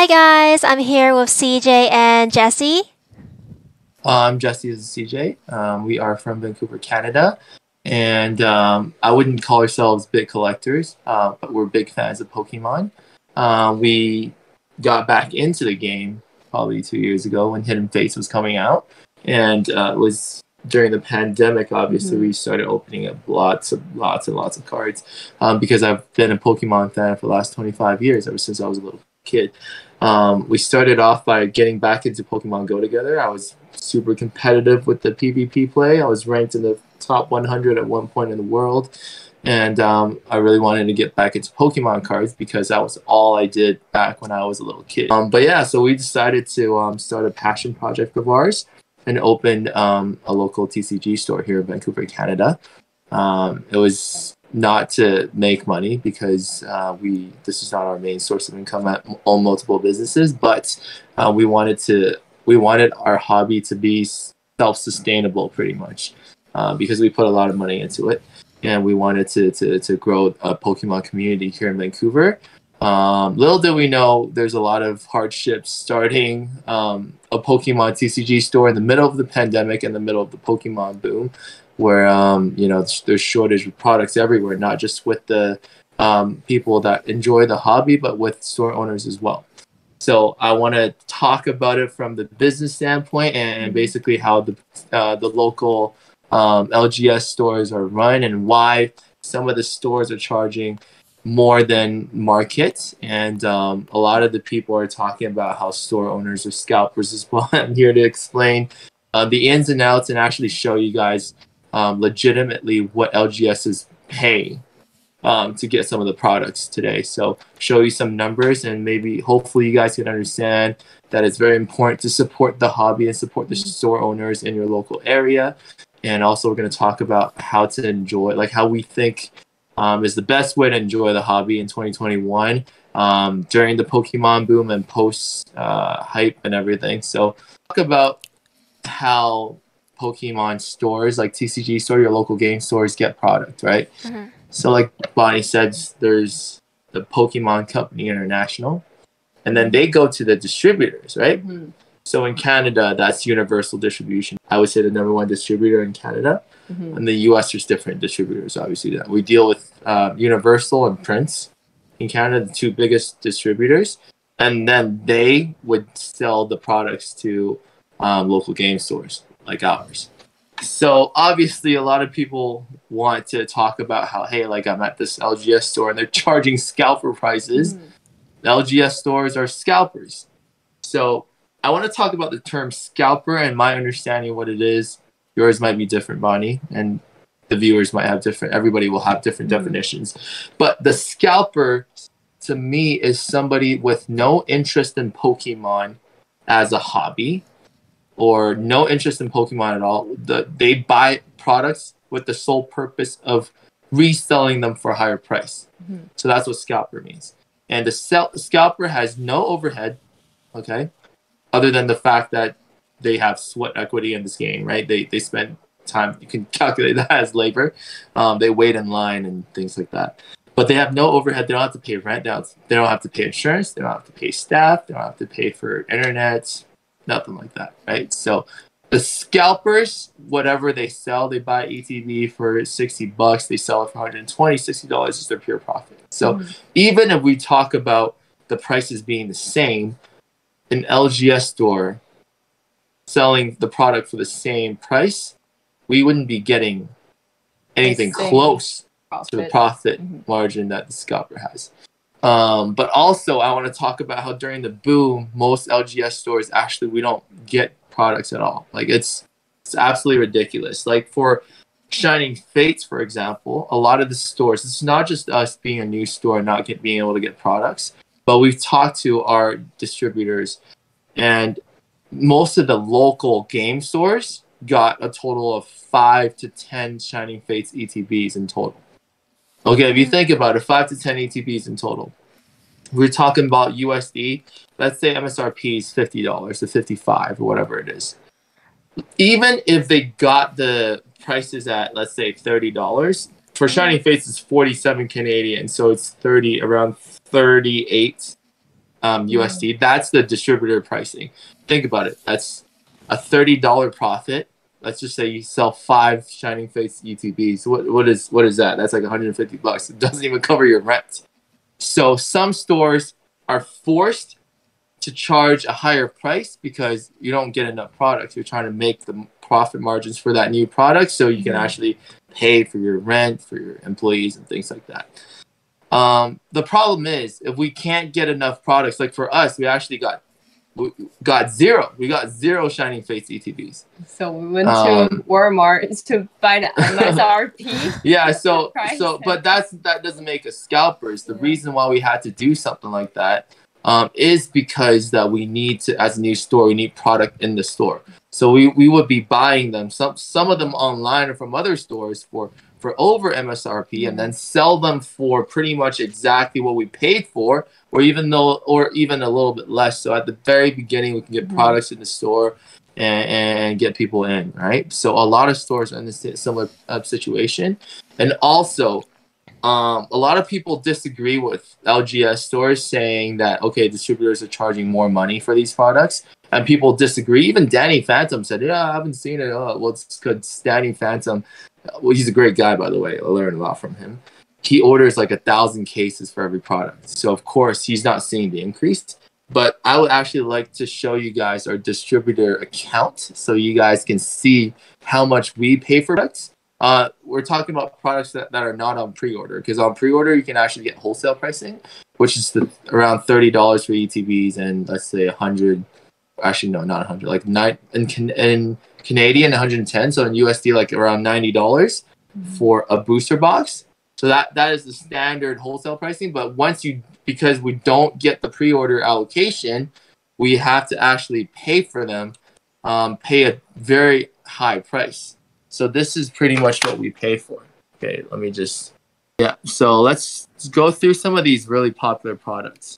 Hi guys, I'm here with CJ and Jessie. I'm Jessie and CJ. We are from Vancouver, Canada, and I wouldn't call ourselves big collectors, but we're big fans of Pokemon. We got back into the game probably 2 years ago when Hidden Fates was coming out, and it was during the pandemic. Obviously, we started opening up lots and lots of cards because I've been a Pokemon fan for the last 25 years, ever since I was a little kid. We started off by getting back into Pokemon Go together. I was super competitive with the PvP play. I was ranked in the top 100 at one point in the world, and I really wanted to get back into Pokemon cards because that was all I did back when I was a little kid. But yeah, so we decided to start a passion project of ours and open a local TCG store here in Vancouver, Canada. It was not to make money because this is not our main source of income at all multiple businesses, but we wanted our hobby to be self-sustainable pretty much because we put a lot of money into it, and we wanted to grow a Pokemon community here in Vancouver. Little did we know there's a lot of hardships starting a Pokemon TCG store in the middle of the pandemic, in the middle of the Pokemon boom, where there's shortage of products everywhere, not just with the people that enjoy the hobby, but with store owners as well. So I want to talk about it from the business standpoint and basically how the local LGS stores are run and why some of the stores are charging more than market. And a lot of the people are talking about how store owners are scalpers as well. I'm here to explain the ins and outs and actually show you guys legitimately what LGSs pay to get some of the products today. So show you some numbers, and maybe hopefully you guys can understand that it's very important to support the hobby and support the store owners in your local area. And also we're going to talk about how to enjoy, like how we think is the best way to enjoy the hobby in 2021 during the Pokemon boom and post hype and everything. So talk about how Pokemon stores like TCG store, your local game stores, get product, right? So like Bonnie said, there's the Pokemon Company International, and then they go to the distributors, right? So in Canada, that's Universal Distribution. I would say the number one distributor in Canada. In the US, there's different distributors, obviously. We deal with Universal and Prince in Canada, the two biggest distributors. And then they would sell the products to local game stores like ours. So obviously a lot of people want to talk about how, hey, like I'm at this LGS store and they're charging scalper prices. LGS stores are scalpers. So I want to talk about the term scalper and my understanding of what it is. Yours might be different, Bonnie, and the viewers might have different, everybody will have different definitions. But the scalper to me is somebody with no interest in Pokemon as a hobby, or no interest in Pokemon at all. They buy products with the sole purpose of reselling them for a higher price. So that's what scalper means. And the scalper has no overhead, okay, other than the fact that they have sweat equity in this game, right? They spend time, you can calculate that as labor. They wait in line and things like that. But they have no overhead. They don't have to pay rent. They don't have to pay insurance. They don't have to pay staff. They don't have to pay for internet. Nothing like that, right? So the scalpers, whatever they sell, they buy ETB for $60. They sell it for $120. $60 is their pure profit. So even if we talk about the prices being the same, an LGS store selling the product for the same price, we wouldn't be getting anything close to the profit margin that the scalper has. But also I want to talk about how during the boom, most LGS stores, actually, we don't get products at all. Like it's absolutely ridiculous. Like for Shining Fates, for example, a lot of the stores, it's not just us being a new store and not being able to get products, but we've talked to our distributors, and most of the local game stores got a total of 5 to 10 Shining Fates ETBs in total. Okay, if you think about it, 5 to 10 ETBs in total. We're talking about USD. Let's say MSRP is $50 to $55 or whatever it is. Even if they got the prices at, let's say, $30, for Shining Fates it's 47 Canadian, so it's around 38 USD. That's the distributor pricing. Think about it. That's a $30 profit. Let's just say you sell 5 Shining Face ETBs. What is that? That's like $150. It doesn't even cover your rent. So some stores are forced to charge a higher price because you don't get enough products. You're trying to make the profit margins for that new product so you can actually pay for your rent, for your employees, and things like that. The problem is if we can't get enough products, like for us, we actually got zero. We got 0 Shining Face ETBs. So we went to Walmart to buy the MSRP. Yeah, but that doesn't make us scalpers. The reason why we had to do something like that is because that we need to, as a new store, we need product in the store. So we would be buying them, some of them online or from other stores for over MSRP, and then sell them for pretty much exactly what we paid for, or even a little bit less. So at the very beginning, we can get products in the store and get people in, right? So a lot of stores are in this similar situation. And also, a lot of people disagree with LGS stores saying that, okay, distributors are charging more money for these products. And people disagree. Even Danny Phantom said, yeah, I haven't seen it. Oh, well, it's good. Danny Phantom, well, he's a great guy, by the way. I learned a lot from him. He orders like 1,000 cases for every product. So, of course, he's not seeing the increase. But I would actually like to show you guys our distributor account so you guys can see how much we pay for products. We're talking about products that are not on pre-order, because on pre-order you can actually get wholesale pricing, which is around $30 for ETBs and let's say 100. Actually, no, not 100. Like in Canadian, 110. So in USD, like around $90 for a booster box. So that is the standard wholesale pricing. But because we don't get the pre-order allocation, we have to actually pay for them, pay a very high price. So this is pretty much what we pay for. Okay, so let's go through some of these really popular products.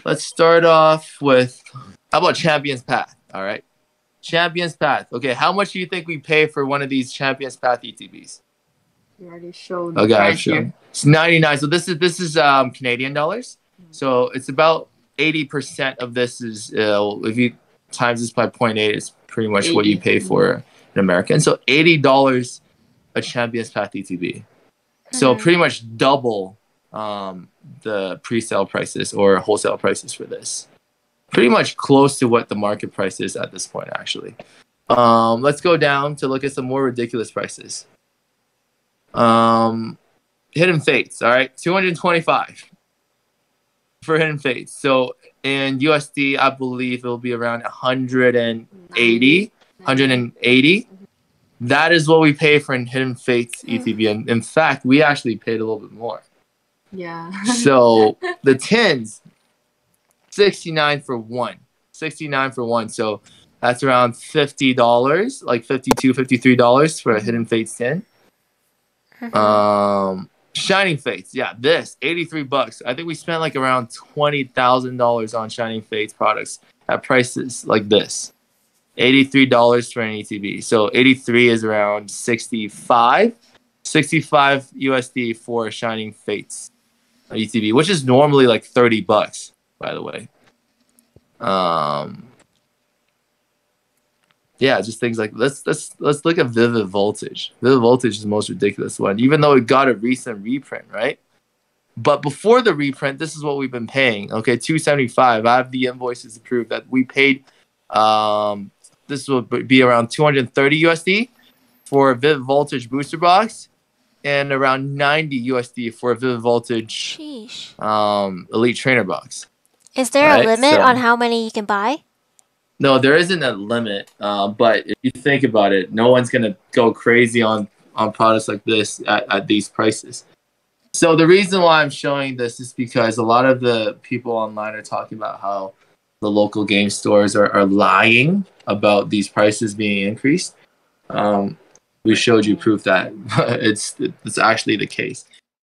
Let's start off with, how about Champions Path? All right, Champions Path. Okay, how much do you think we pay for one of these Champions Path ETBs? You already showed the price here. It's 99. So this is Canadian dollars. So it's about 80% of this is if you times this by 0.8, it's pretty much 80. What you pay for in America. And so $80 a Champions Path ETB. So pretty much double the pre-sale prices or wholesale prices for this. Pretty much close to what the market price is at this point, actually. Let's go down to look at some more ridiculous prices. Hidden Fates, all right, 225 for Hidden Fates. So in USD, I believe it'll be around 180. That is what we pay for in Hidden Fates ETB. And in fact, we actually paid a little bit more. Yeah. So the tins, 69 for one. So that's around $50, like $52, $53 for a Hidden Fates tin. Shining Fates, yeah, this $83. I think we spent like around $20,000 on Shining Fates products at prices like this. $83 for an ETB. So 83 is around 65 USD for Shining Fates ETB, which is normally like $30, by the way. Yeah, just things like let's look at Vivid Voltage. Vivid Voltage is the most ridiculous one, even though it got a recent reprint, right? But before the reprint, this is what we've been paying. Okay, $275. I have the invoices to prove that we paid. This will be around 230 USD for a Vivid Voltage booster box, and around 90 USD for a Vivid Voltage Elite Trainer box. Is there a limit on how many you can buy? No, there isn't a limit. But if you think about it, no one's gonna go crazy on products like this at these prices. So the reason why I'm showing this is because a lot of the people online are talking about how the local game stores are lying about these prices being increased. We showed you proof that it's actually the case.